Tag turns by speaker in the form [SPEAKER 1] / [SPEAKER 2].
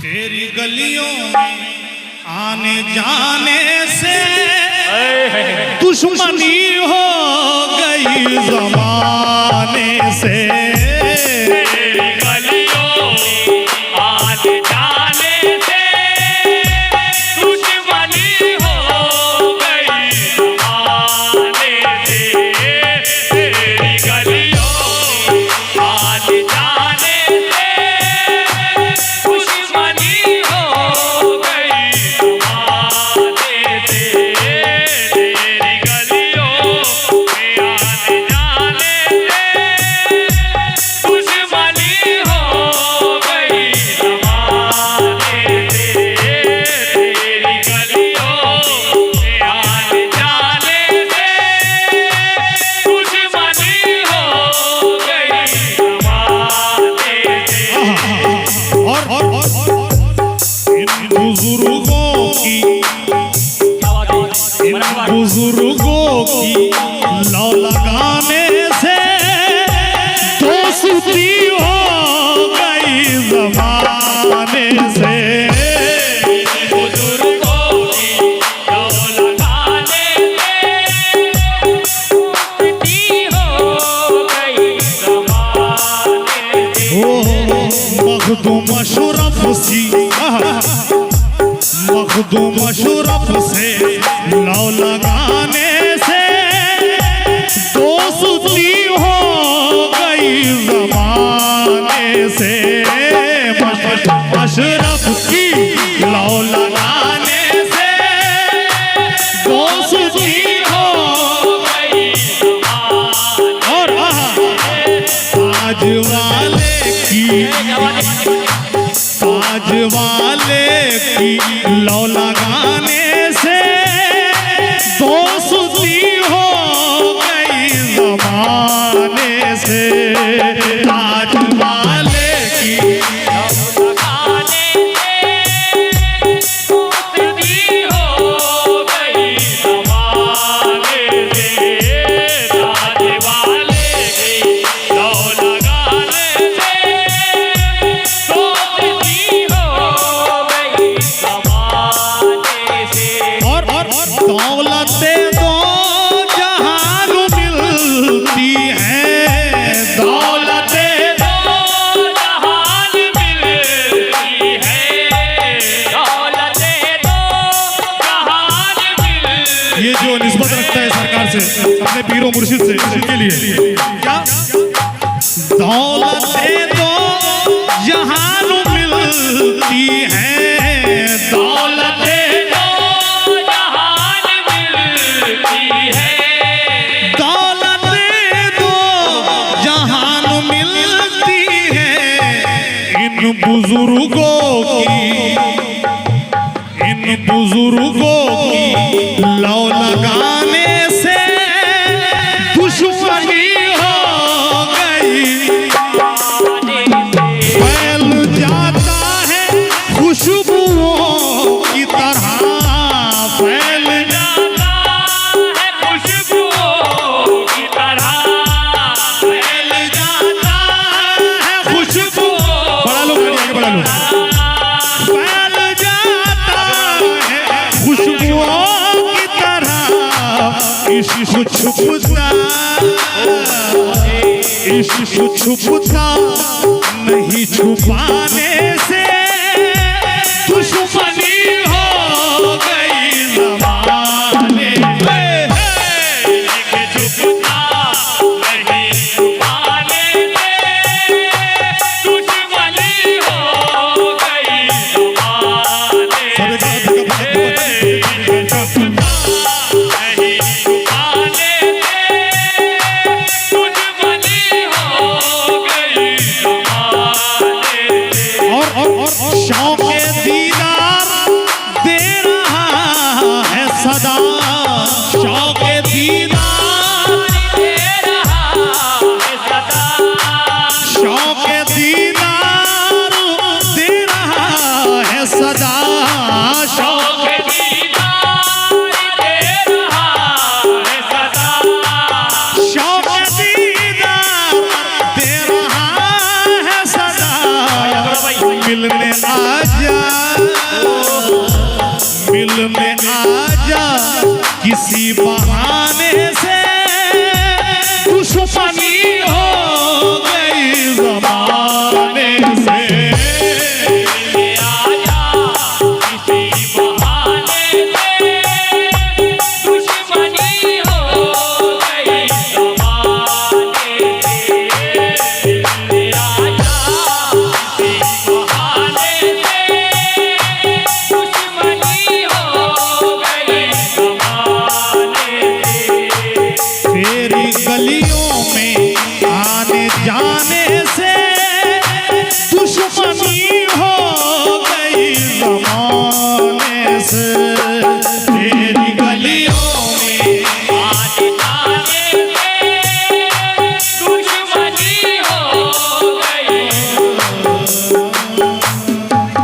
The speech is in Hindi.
[SPEAKER 1] तेरी गलियों में आने जाने से दुश्मनी हो गई ज़माने से।
[SPEAKER 2] तेरी गलियों में आने जाने से दुश्मनी हो गई ज़माने से। तेरी गलियों में आने जाने से दुश्मनी हो गई ज़माने से। तेरी गलियों में आने जाने से दुश्मनी हो गई ज़माने से। तेरी गलियों में आने जाने से दुश्मनी हो गई ज़माने से।
[SPEAKER 1] और इन बुजुर्गों की लौ लगाने से दोस्ती हो गई ज़माने से।
[SPEAKER 2] बुजुर्गों की लौ लगाने से दोस्ती हो गई ज़माने से।
[SPEAKER 1] ओ मखदूम अशरफ से लौ लगाने से दोस्ती हो गई ज़माने से। अशरफ की लौ लगाने से दोस्ती हो
[SPEAKER 2] गई ज़माने
[SPEAKER 1] और ताज वाले की लौ लगाने से दोस्ती हो गई ज़माने से। ताज वाले की
[SPEAKER 2] लगाने से दोस्ती हो गई ज़माने से। ताज वाले की लौ लगाने से दोस्ती हो गई ज़माने से।
[SPEAKER 1] और दौलतें दो जहान मिलती हैं। दौलतें
[SPEAKER 2] दो जहान मिलती है। दौलतें दो जहान मिलती
[SPEAKER 1] ये जो निस्बत रखता है सरकार से अपने पीरों मुर्शिद से इनके लिए क्या दौलतें दो जहान मिलती हैं। दौलतें
[SPEAKER 2] दो जहान मिलती है।
[SPEAKER 1] दौलतें दो जहान मिलती हैं। इन बुजुर्गों की लौ लगाने से दुश्मनी हो गई। फैल जाता है खुशबुओं की तरह। फैल
[SPEAKER 2] जाता है खुशबुओं की तरह।
[SPEAKER 1] फैल जाता है खुशबू। बढ़ा लो गाड़ी आगे बढ़ा लो। फैल जाता है खुशबुओं की तरह। इश्क छुपता नहीं छुपाने से दुश्मनी हो गई ज़माने में।
[SPEAKER 2] छुपता नहीं छुपाने से दुश्मनी हो गई ज़माने से। छुपता नहीं छुपाने से दुश्मनी हो गई ज़माने से।
[SPEAKER 1] और शौक दीदार दे रहा है सदा। शौक दीदार
[SPEAKER 2] दे रहा है सदा।
[SPEAKER 1] शौक दीदार दे रहा है सदा। शौक
[SPEAKER 2] दीदार दे रहा है सदा।
[SPEAKER 1] शौक दीदार दे रहा है सदा। मिल मिलने आजा, मिलने आजा किसी बात